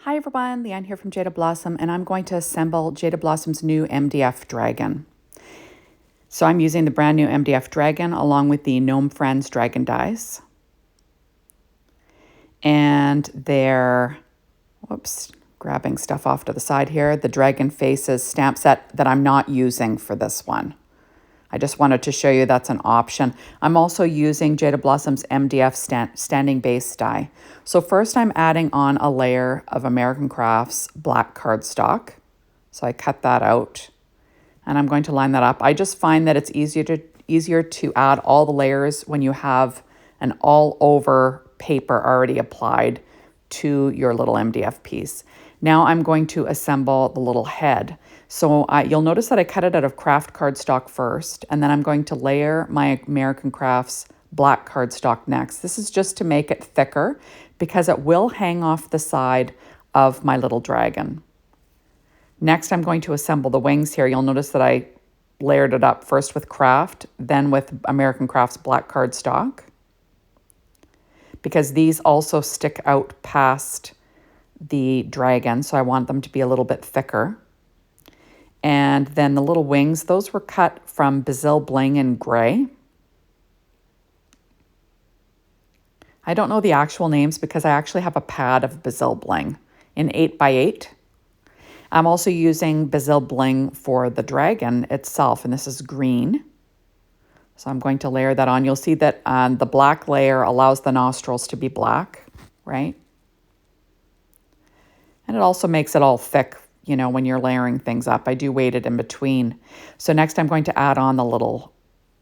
Hi everyone, Leanne here from Jaded Blossom, and I'm going to assemble Jaded Blossom's new MDF Dragon. So I'm using the brand new MDF Dragon along with the Gnome Friends Dragon dies. And they're, whoops, grabbing stuff off to the side here, the Dragon Faces stamp set that I'm not using for this one. I just wanted to show you that's an option. I'm also using Jaded Blossom's MDF Standing Base die. So first I'm adding on a layer of American Crafts black cardstock. So I cut that out and I'm going to line that up. I just find that it's easier to add all the layers when you have an all over paper already applied to your little MDF piece. Now I'm going to assemble the little head. So you'll notice that I cut it out of kraft cardstock first, and then I'm going to layer my American Crafts black cardstock next. This is just to make it thicker because it will hang off the side of my little dragon. Next, I'm going to assemble the wings here. You'll notice that I layered it up first with kraft, then with American Crafts black cardstock, because these also stick out past the dragon, so I want them to be a little bit thicker. And then the little wings, those were cut from Bazzill Bling-green. I don't know the actual names because I actually have a pad of Bazzill Bling in 8x8. I'm also using Bazzill Bling for the dragon itself, and this is green. So I'm going to layer that on. You'll see that the black layer allows the nostrils to be black, right? And it also makes it all thick, you know, when you're layering things up. I do weight it in between. So next I'm going to add on the little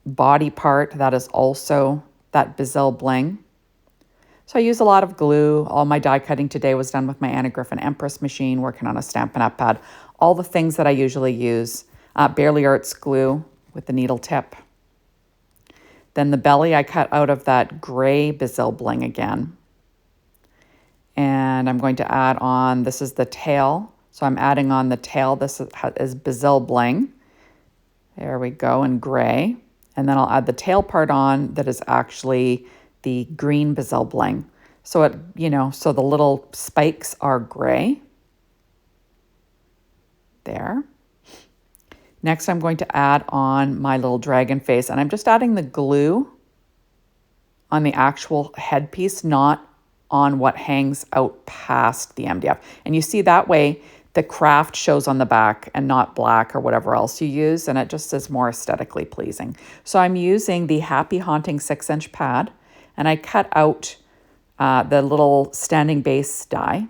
body part that is also that Bazzill Bling. So I use a lot of glue. All my die cutting today was done with my Anna Griffin Empress machine, working on a Stampin' Up! Pad. All the things that I usually use. Barely Arts glue with the needle tip. Then the belly I cut out of that gray Bazzill Bling again. And I'm going to add on, this is the tail. So I'm adding on the tail. This is Bazzill Bling. There we go, in gray. And then I'll add the tail part on that is actually the green Bazzill Bling. So it, you know, so the little spikes are gray. There. Next, I'm going to add on my little dragon face, and I'm just adding the glue on the actual headpiece, not on what hangs out past the MDF. And you see that way the kraft shows on the back and not black or whatever else you use, and it just is more aesthetically pleasing. So I'm using the Happy Haunting 6-inch pad, and I cut out the little standing base die,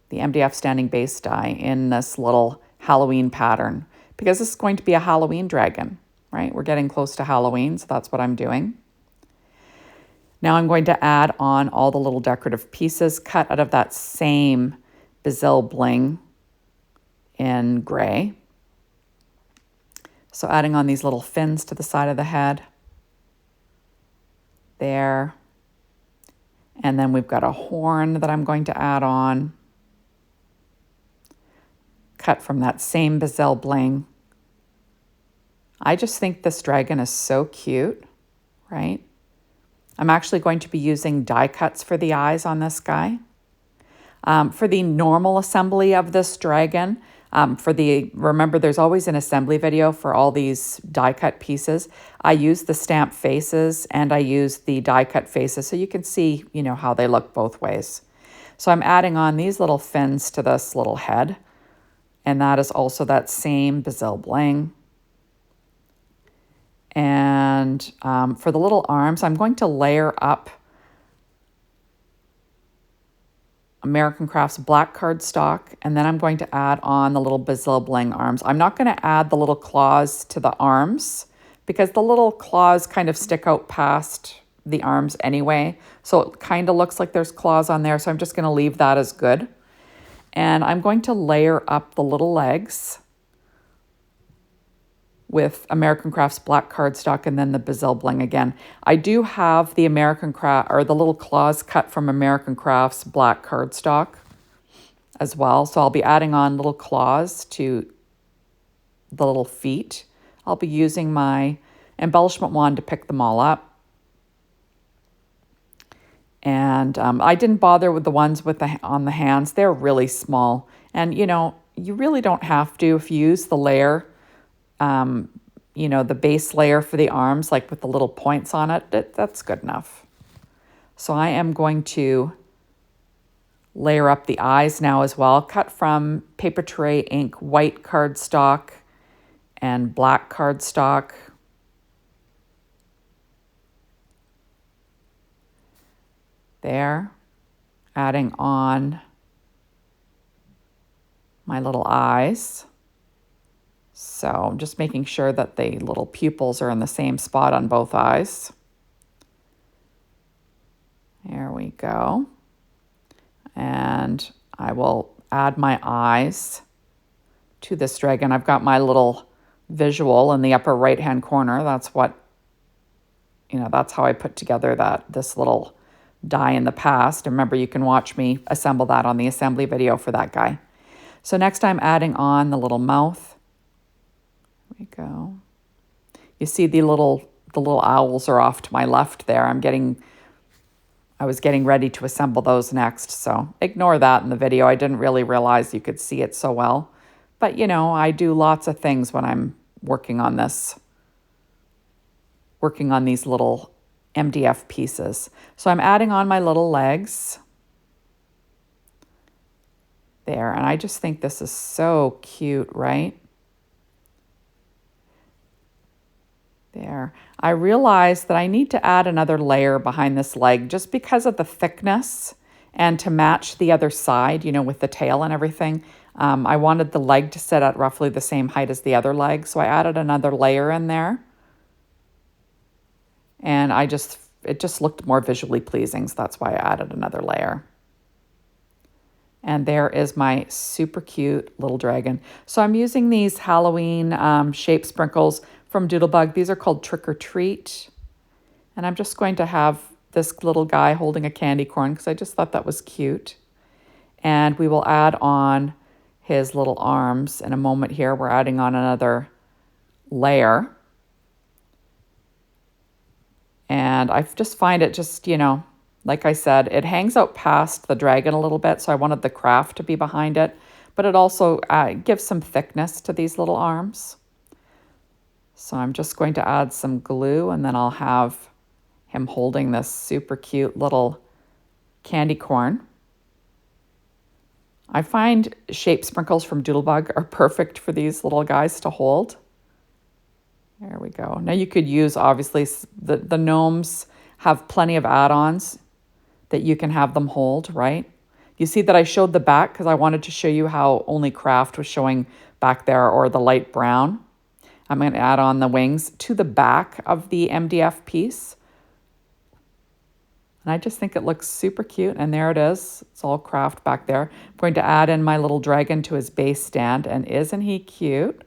the MDF standing base die in this little Halloween pattern, because this is going to be a Halloween dragon, right? We're getting close to Halloween, so that's what I'm doing. Now I'm going to add on all the little decorative pieces cut out of that same Bazzill Bling in gray. So adding on these little fins to the side of the head. There. And then we've got a horn that I'm going to add on. Cut from that same Bazzill Bling. I just think this dragon is so cute, right? I'm actually going to be using die cuts for the eyes on this guy. For the normal assembly of this dragon, remember there's always an assembly video for all these die cut pieces. I use the stamp faces and I use the die cut faces so you can see, you know, how they look both ways. So I'm adding on these little fins to this little head, and that is also that same Bazzill Bling. And for the little arms, I'm going to layer up American Crafts black cardstock, and then I'm going to add on the little Bazzill Bling arms. I'm not going to add the little claws to the arms because the little claws kind of stick out past the arms anyway. So it kind of looks like there's claws on there, so I'm just going to leave that as good. And I'm going to layer up the little legs with American Crafts black cardstock and then the Bazzill Bling again. I do have the the little claws cut from American Crafts black cardstock as well. So I'll be adding on little claws to the little feet. I'll be using my embellishment wand to pick them all up. And I didn't bother with the ones with on the hands. They're really small. And, you know, you really don't have to if you use the layer, you know, the base layer for the arms, like with the little points on it, that's good enough. So I am going to layer up the eyes now as well. Cut from Paper Tray Ink white cardstock and black cardstock. There, adding on my little eyes. So I'm just making sure that the little pupils are in the same spot on both eyes. There we go. And I will add my eyes to this dragon. I've got my little visual in the upper right-hand corner. That's what, you know, that's how I put together this little die in the past. Remember, you can watch me assemble that on the assembly video for that guy. So next I'm adding on the little mouth. There we go. You see the little owls are off to my left there. I was getting ready to assemble those next, so ignore that in the video. I didn't really realize you could see it so well. But, you know, I do lots of things when I'm working on this, working on these little MDF pieces. So I'm adding on my little legs there, and I just think this is so cute, right? There. I realized that I need to add another layer behind this leg just because of the thickness and to match the other side, you know, with the tail and everything. I wanted the leg to sit at roughly the same height as the other leg, so I added another layer in there. And it just looked more visually pleasing, so that's why I added another layer. And there is my super cute little dragon. So I'm using these Halloween shape sprinkles from Doodlebug. These are called Trick or Treat. And I'm just going to have this little guy holding a candy corn because I just thought that was cute. And we will add on his little arms in a moment here. We're adding on another layer. And I just find it just, you know, like I said, it hangs out past the dragon a little bit, so I wanted the kraft to be behind it. But it also gives some thickness to these little arms. So I'm just going to add some glue, and then I'll have him holding this super cute little candy corn. I find shape sprinkles from Doodlebug are perfect for these little guys to hold. There we go. Now you could use, obviously, the gnomes have plenty of add-ons that you can have them hold, right? You see that I showed the back because I wanted to show you how only kraft was showing back there, or the light brown. I'm going to add on the wings to the back of the MDF piece. And I just think it looks super cute. And there it is. It's all kraft back there. I'm going to add in my little dragon to his base stand. And isn't he cute?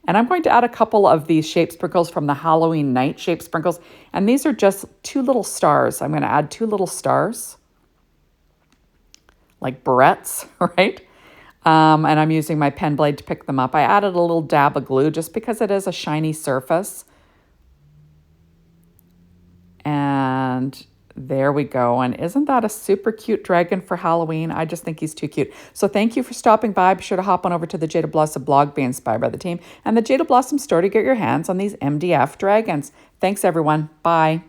And I'm going to add a couple of these shape sprinkles from the Halloween night shape sprinkles. And these are just 2 little stars. I'm going to add 2 little stars, like barrettes, right? And I'm using my pen blade to pick them up. I added a little dab of glue just because it is a shiny surface. And there we go. And isn't that a super cute dragon for Halloween? I just think he's too cute. So thank you for stopping by. Be sure to hop on over to the Jaded Blossom blog, be inspired by the team, and the Jaded Blossom store to get your hands on these MDF dragons. Thanks, everyone. Bye.